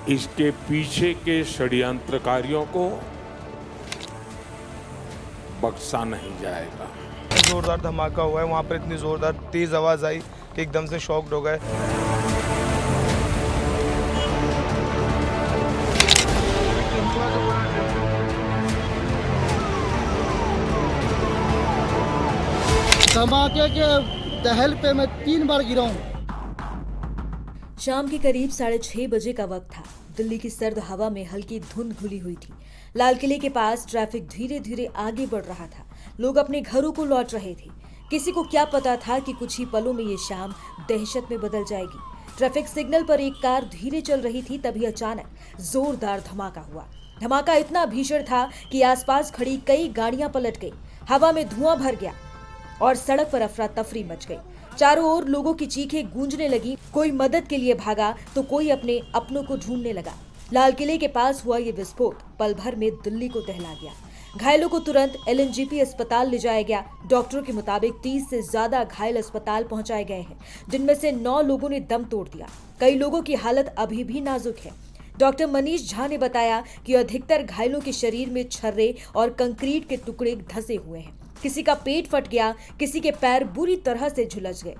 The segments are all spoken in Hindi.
इसके पीछे के षड्यंत्रकारियों को बख्शा नहीं जाएगा। जोरदार धमाका हुआ है, वहाँ पर इतनी जोरदार तेज आवाज आई कि एकदम से शॉक्ड हो गए। धमाके के दहल पे मैं 3 बार गिरा हूँ। शाम के करीब 6:30 बजे का वक्त था। दिल्ली की सर्द हवा में हल्की धुंध घुली हुई थी। लाल किले के पास ट्रैफिक धीरे धीरे आगे बढ़ रहा था। लोग अपने घरों को लौट रहे थे। किसी को क्या पता था कि कुछ ही पलों में ये शाम दहशत में बदल जाएगी। ट्रैफिक सिग्नल पर एक कार धीरे चल रही थी, तभी अचानक जोरदार धमाका हुआ। धमाका इतना भीषण था कि आसपास खड़ी कई गाड़ियां पलट गई। हवा में धुआं भर गया और सड़क पर अफरा तफरी मच गई। चारों ओर लोगों की चीखें गूंजने लगी। कोई मदद के लिए भागा तो कोई अपने अपनों को ढूंढने लगा। लाल किले के पास हुआ ये विस्फोट पल भर में दिल्ली को दहला गया। घायलों को तुरंत LNGP अस्पताल ले जाया गया। डॉक्टरों के मुताबिक 30 से ज्यादा घायल अस्पताल पहुंचाए गए हैं, जिनमें से 9 लोगों ने दम तोड़ दिया। कई लोगों की हालत अभी भी नाजुक है। डॉक्टर मनीष झा ने बताया कि अधिकतर घायलों के शरीर में छर्रे और कंक्रीट के टुकड़े धंसे हुए हैं। किसी का पेट फट गया, किसी के पैर बुरी तरह से झुलस गए,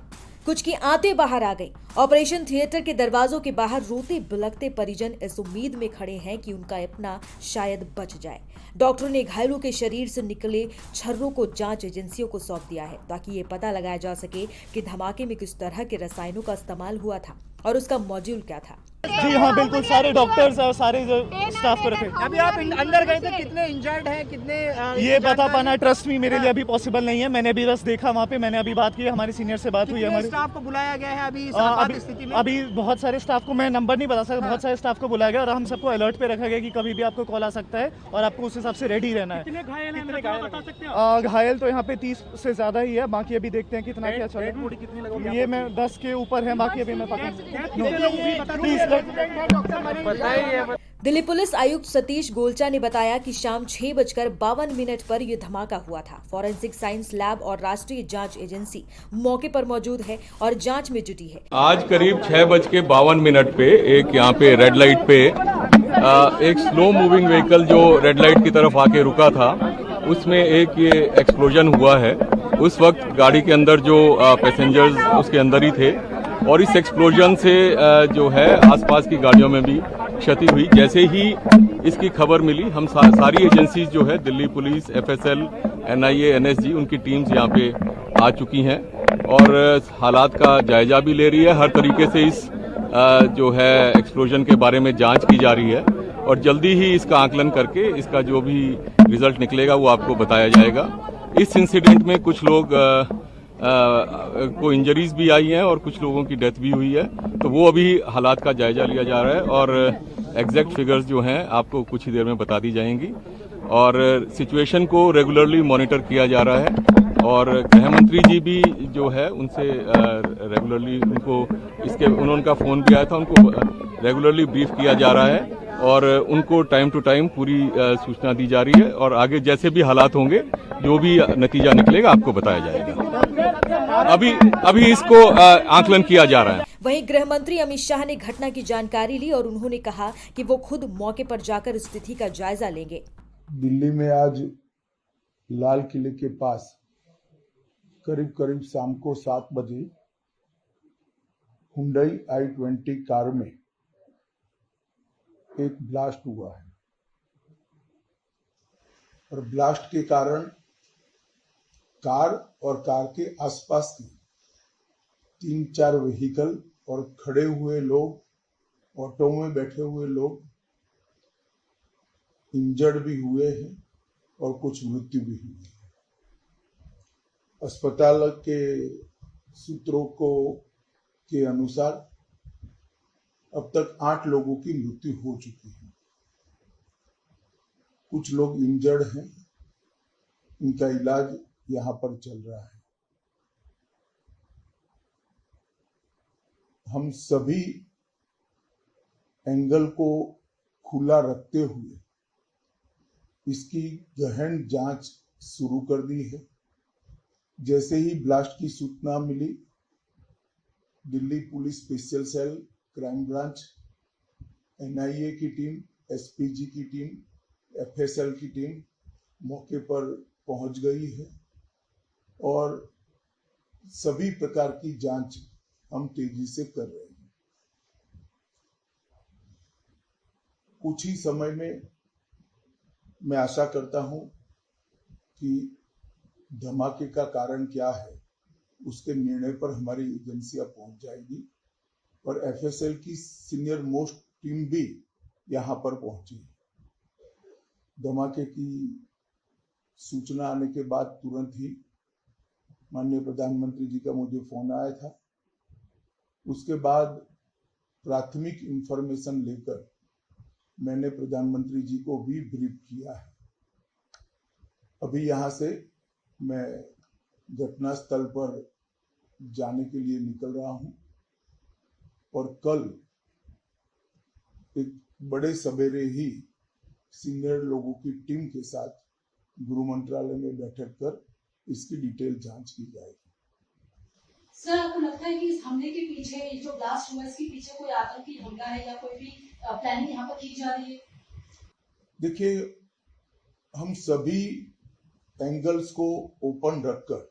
कुछ की आंतें बाहर आ गईं। ऑपरेशन थिएटर के दरवाजों के बाहर रोते बिलखते परिजन इस उम्मीद में खड़े हैं कि उनका अपना शायद बच जाए। डॉक्टरों ने घायलों के शरीर से निकले छर्रों को जांच एजेंसियों को सौंप दिया है, ताकि ये पता लगाया जा सके कि धमाके में किस तरह के रसायनों का इस्तेमाल हुआ था और उसका मॉड्यूल क्या था। जी हाँ, बिल्कुल। सारे डॉक्टर्स और सारे जो स्टाफ को रखे। अभी आप अंदर गए थे, कितने इंजर्ड हैं, कितने ये बता पाना ट्रस्ट मी मेरे लिए अभी पॉसिबल नहीं है। मैंने अभी बस देखा वहाँ पे, मैंने अभी बात की, हमारे सीनियर से बात हुई है। हमारे स्टाफ को बुलाया गया है अभी इस आपात स्थिति में? अभी बहुत सारे स्टाफ को मैं नंबर नहीं बता सकता। बहुत सारे स्टाफ को बुलाया गया और हम सबको अलर्ट पे रखा गया कि कभी भी आपको कॉल आ सकता है और आपको उस हिसाब से रेडी रहना है। कितने घायल हैं बता सकते हैं? घायल तो यहाँ पे 30 से ज्यादा ही है। बाकी अभी देखते हैं कितना क्या चल रहा है। ये मैं 10 के ऊपर है, बाकी अभी मैं पता दिल्ली पुलिस आयुक्त सतीश गोलचा ने बताया कि शाम 6:52 पर यह धमाका हुआ था। फॉरेंसिक साइंस लैब और राष्ट्रीय जांच एजेंसी मौके पर मौजूद है और जांच में जुटी है। आज करीब 6:52 पे एक यहाँ पे रेड लाइट पे एक स्लो मूविंग व्हीकल जो रेड लाइट की तरफ आके रुका था, उसमें एक ये एक्सप्लोजन हुआ है। उस वक्त गाड़ी के अंदर जो पैसेंजर्स उसके अंदर ही थे और इस एक्सप्लोजन से जो है आसपास की गाड़ियों में भी क्षति हुई। जैसे ही इसकी खबर मिली, हम सारी एजेंसीज जो है, Delhi police, FSL, NIA, NSG, उनकी टीम्स यहाँ पे आ चुकी हैं और हालात का जायजा भी ले रही है। हर तरीके से इस जो है एक्सप्लोजन के बारे में जांच की जा रही है और जल्दी ही इसका आकलन करके इसका जो भी रिजल्ट निकलेगा वो आपको बताया जाएगा। इस इंसिडेंट में कुछ लोग को इंजरीज भी आई हैं और कुछ लोगों की डेथ भी हुई है, तो वो अभी हालात का जायजा लिया जा रहा है और एग्जैक्ट फिगर्स जो हैं आपको कुछ ही देर में बता दी जाएंगी। और सिचुएशन को रेगुलरली मॉनिटर किया जा रहा है और गृह मंत्री जी भी जो है उनसे रेगुलरली उनका फोन भी आया था, उनको रेगुलरली ब्रीफ किया जा रहा है और उनको टाइम टू टाइम पूरी सूचना दी जा रही है और आगे जैसे भी हालात होंगे, जो भी नतीजा निकलेगा आपको बताया जाएगा। अभी इसको आकलन किया जा रहा है। वहीं गृह मंत्री अमित शाह ने घटना की जानकारी ली और उन्होंने कहा कि वो खुद मौके पर जाकर स्थिति का जायजा लेंगे। दिल्ली में आज लाल किले के पास करीब शाम को 7 बजे हुंडई i20 कार में एक ब्लास्ट हुआ है और ब्लास्ट के कारण कार और कार के आसपास की 3-4 व्हीकल और खड़े हुए लोग, ऑटो में बैठे हुए लोग इंजर्ड भी हुए हैं और कुछ मृत्यु भी हुई है। अस्पताल के सूत्रों के अनुसार अब तक 8 लोगों की मृत्यु हो चुकी है। कुछ लोग इंजर्ड हैं, इनका इलाज यहाँ पर चल रहा है। हम सभी एंगल को खुला रखते हुए इसकी गहन जांच शुरू कर दी है। जैसे ही ब्लास्ट की सूचना मिली, Delhi police special cell, crime branch NIA की टीम, एसपीजी की टीम, एफएसएल की टीम मौके पर पहुंच गई है और सभी प्रकार की जांच हम तेजी से कर रहे हैं। कुछ ही समय में मैं आशा करता हूं कि धमाके का कारण क्या है उसके निर्णय पर हमारी एजेंसियां पहुंच जाएगी और एफएसएल की सीनियर मोस्ट टीम भी यहां पर पहुंची। धमाके की सूचना आने के बाद तुरंत ही माननीय प्रधानमंत्री जी का मुझे फोन आया था। उसके बाद प्राथमिक इंफॉर्मेशन लेकर मैंने प्रधानमंत्री जी को भी ब्रीफ किया है। अभी यहाँ से मैं घटनास्थल पर जाने के लिए निकल रहा हूँ और कल एक बड़े सवेरे ही सीनियर लोगों की टीम के साथ गृह मंत्रालय में बैठक कर इसकी डिटेल जांच की जाएगी। सर, आपको लगता है कि इस हमले के पीछे जो ब्लास्ट हुआ इसके पीछे कोई आतंकी हमला है या कोई भी प्लानिंग यहाँ पर की जा रही है? देखिए, हम सभी एंगल्स को ओपन रखकर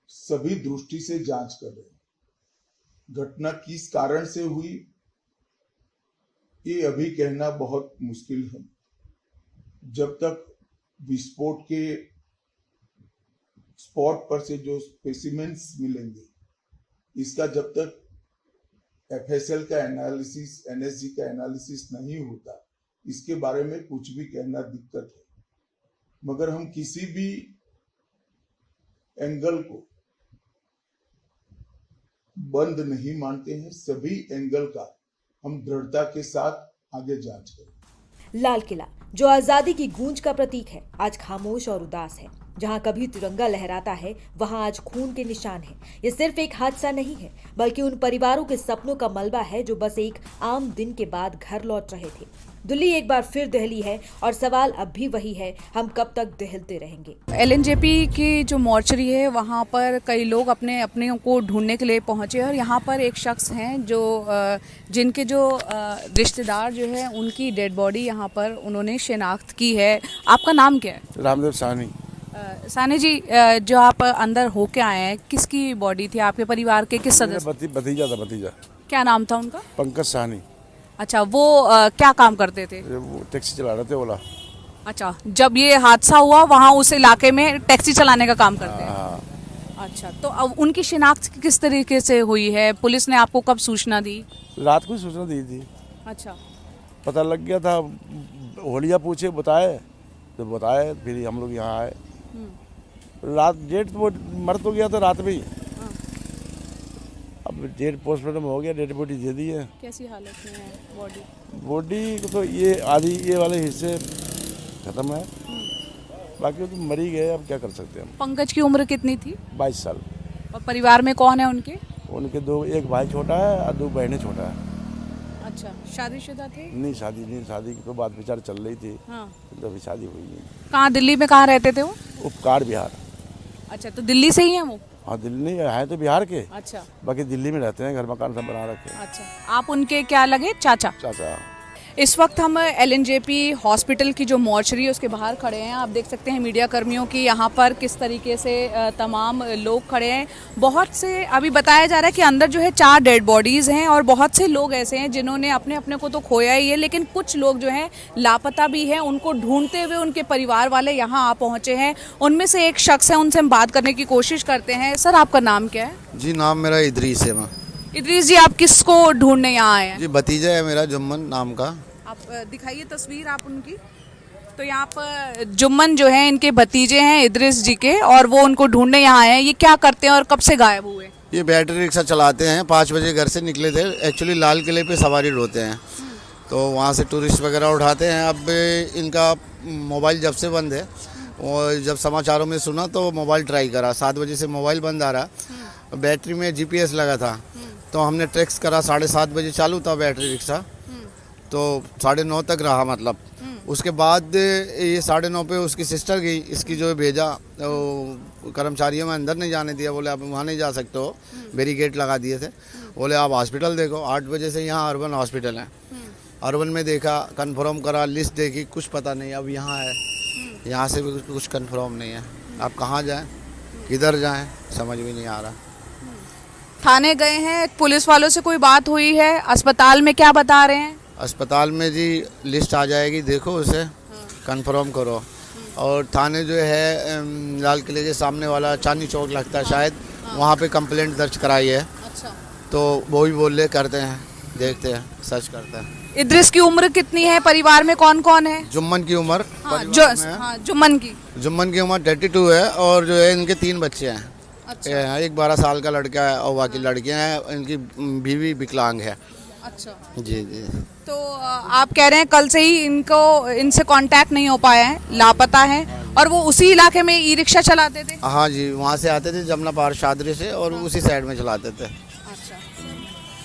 सभी दृष्टि से जांच कर रहे हैं। घटना किस कारण से हुई ये अभी कहना बहुत मुश्किल है। जब तक विस्फोट के स्पॉट पर से जो स्पेसिमेंट्स मिलेंगे, इसका जब तक एफएसएल का एनालिसिस, एनएसजी का एनालिसिस नहीं होता, इसके बारे में कुछ भी कहना दिक्कत है। मगर हम किसी भी एंगल को बंद नहीं मानते हैं। सभी एंगल का हम दृढ़ता के साथ आगे जांच करें। लाल किला जो आजादी की गूंज का प्रतीक है, आज खामोश और उदास है। जहां कभी तिरंगा लहराता है, वहां आज खून के निशान हैं। ये सिर्फ एक हादसा नहीं है, बल्कि उन परिवारों के सपनों का मलबा है जो बस एक आम दिन के बाद घर लौट रहे थे। दिल्ली एक बार फिर दहली है और सवाल अब भी वही है, हम कब तक दहलते रहेंगे? एलएनजेपी की जो मॉर्चरी है वहाँ पर कई लोग अपने को ढूंढने के लिए पहुँचे और यहाँ पर एक शख्स हैं जो जिनके जो रिश्तेदार जो है उनकी डेड बॉडी यहाँ पर उन्होंने शिनाख्त की है। आपका नाम क्या है? रामदेव साहनी। सानी जी, जो आप अंदर होके आए हैं, किसकी बॉडी थी? आपके परिवार के किस सदस्य? भतीजा था, भतीजा। क्या नाम था उनका? पंकज साहनी। अच्छा, वो क्या काम करते थे? वो टैक्सी चला रहे थे, ओला। अच्छा, जब ये हादसा हुआ वहाँ उस इलाके में टैक्सी चलाने का काम करते हैं? अच्छा, तो अब उनकी शिनाख्त किस तरीके से हुई है? पुलिस ने आपको कब सूचना दी? रात को सूचना दी थी। अच्छा, पता लग गया था, होलिया पूछे, बताए तो बताए, फिर हम लोग यहाँ आए। रात डेट वो मर तो गया था रात में ही। अब डेट पोस्टमार्टम हो गया, डेड बॉडी दे दी है। कैसी हालत में है बॉडी? बॉडी तो ये आधी ये वाले हिस्से खत्म है, बाकी तो मर ही गए। अब क्या कर सकते हैं हम। पंकज की उम्र कितनी थी? 22 साल। और परिवार में कौन है उनके? उनके दो, एक भाई छोटा है और 2 बहनें छोटा है। अच्छा, शादीशुदा थे? नहीं, शादी की तो बात विचार चल रही थी। हाँ। तो अभी शादी हुई नहीं। कहाँ, दिल्ली में कहाँ रहते थे वो? उपकार बिहार। अच्छा, तो दिल्ली से ही हैं वो? हाँ, दिल्ली नहीं है तो बिहार के। अच्छा, बाकी दिल्ली में रहते हैं, घर मकान सब बना रखे हैं। अच्छा, आप उनके क्या लगे? चाचा? चाचा। इस वक्त हम एलएनजेपी हॉस्पिटल की जो मॉर्चरी है उसके बाहर खड़े हैं। आप देख सकते हैं मीडिया कर्मियों की यहाँ पर किस तरीके से तमाम लोग खड़े हैं। बहुत से अभी बताया जा रहा है कि अंदर जो है 4 डेड बॉडीज़ हैं और बहुत से लोग ऐसे हैं जिन्होंने अपने को तो खोया ही है, लेकिन कुछ लोग जो हैं लापता भी हैं। उनको ढूंढते हुए उनके परिवार वाले यहाँ आ पहुँचे हैं। उनमें से एक शख्स है, उनसे हम बात करने की कोशिश करते हैं। सर, आपका नाम क्या है? जी, नाम मेरा इदरीस है। मैं इदरीस जी, आप किसको ढूंढने यहाँ आए हैं? जी, भतीजा है मेरा, जुम्मन नाम का। आप दिखाइए तस्वीर आप उनकी। तो यहाँ पर जुम्मन जो है इनके भतीजे हैं इदरीस जी के, और वो उनको ढूंढने यहाँ आए हैं। ये क्या करते हैं और कब से गायब हुए? ये बैटरी रिक्शा चलाते हैं। 5 बजे घर से निकले थे। एक्चुअली लाल किले पे सवारी होते हैं, तो वहाँ से टूरिस्ट वगैरह उठाते हैं। अब इनका मोबाइल जब से बंद है, और जब समाचारों में सुना तो मोबाइल ट्राई करा। 7 बजे से मोबाइल बंद आ रहा। बैटरी में GPS लगा था, तो हमने टेक्स्ट करा। 7:30 बजे चालू था बैटरी रिक्शा, तो 9:30 तक रहा। मतलब उसके बाद ये 9:30 पे उसकी सिस्टर गई, इसकी जो भेजा, तो कर्मचारियों में अंदर नहीं जाने दिया। बोले आप वहाँ नहीं जा सकते हो, बैरिकेड लगा दिए थे। बोले आप हॉस्पिटल देखो। 8 बजे से यहाँ अर्बन हॉस्पिटल है, अर्बन में देखा, कंफर्म करा, लिस्ट देखी, कुछ पता नहीं। अब यहाँ है, यहाँ से भी कुछ कंफर्म नहीं है। अब कहाँ जाएं, किधर जाएं, समझ में नहीं आ रहा। थाने गए हैं, पुलिस वालों से कोई बात हुई है? अस्पताल में क्या बता रहे हैं? अस्पताल में जी लिस्ट आ जाएगी, देखो उसे कंफर्म करो। और थाने जो है लाल किले के सामने वाला चांदनी चौक लगता है शायद, वहाँ पे कंप्लेंट दर्ज कराई है। अच्छा। तो वो भी बोल रहे करते हैं, देखते हैं, सर्च करते हैं। इद्रिस की उम्र कितनी है? परिवार में कौन कौन है? जुम्मन की उम्र जुम्मन की उम्र 32 है और जो है इनके 3 बच्चे हैं। अच्छा। एक 12 साल का लड़का है और बाकी लड़कियां हैं। इनकी बीवी विकलांग है। अच्छा जी जी। तो आप कह रहे हैं कल से ही इनसे कांटेक्ट नहीं हो पाया है, लापता है। और वो उसी इलाके में ई रिक्शा चलाते थे? हाँ जी, वहाँ से आते थे जमुना पार शादरी से और उसी साइड में चलाते थे। अच्छा,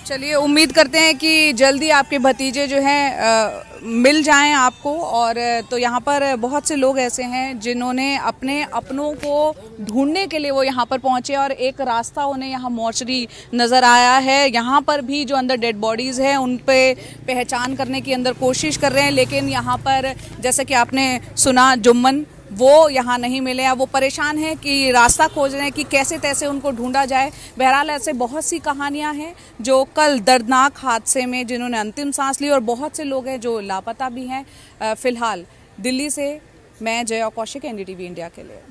चलिए उम्मीद करते हैं कि जल्दी आपके भतीजे जो हैं मिल जाएं आपको। और तो यहाँ पर बहुत से लोग ऐसे हैं जिन्होंने अपने अपनों को ढूंढने के लिए वो यहाँ पर पहुँचे और एक रास्ता उन्हें यहाँ मॉर्चरी नज़र आया है। यहाँ पर भी जो अंदर डेड बॉडीज़ हैं उन पे पहचान करने की अंदर कोशिश कर रहे हैं, लेकिन यहाँ पर जैसे कि आपने सुना जुम्मन वो यहाँ नहीं मिले हैं। वो परेशान हैं कि रास्ता खोज रहे हैं कि कैसे तैसे उनको ढूंढा जाए। बहरहाल ऐसे बहुत सी कहानियाँ हैं जो कल दर्दनाक हादसे में जिन्होंने अंतिम सांस ली, और बहुत से लोग हैं जो लापता भी हैं। फिलहाल दिल्ली से मैं जया कौशिक, NDTV इंडिया के लिए।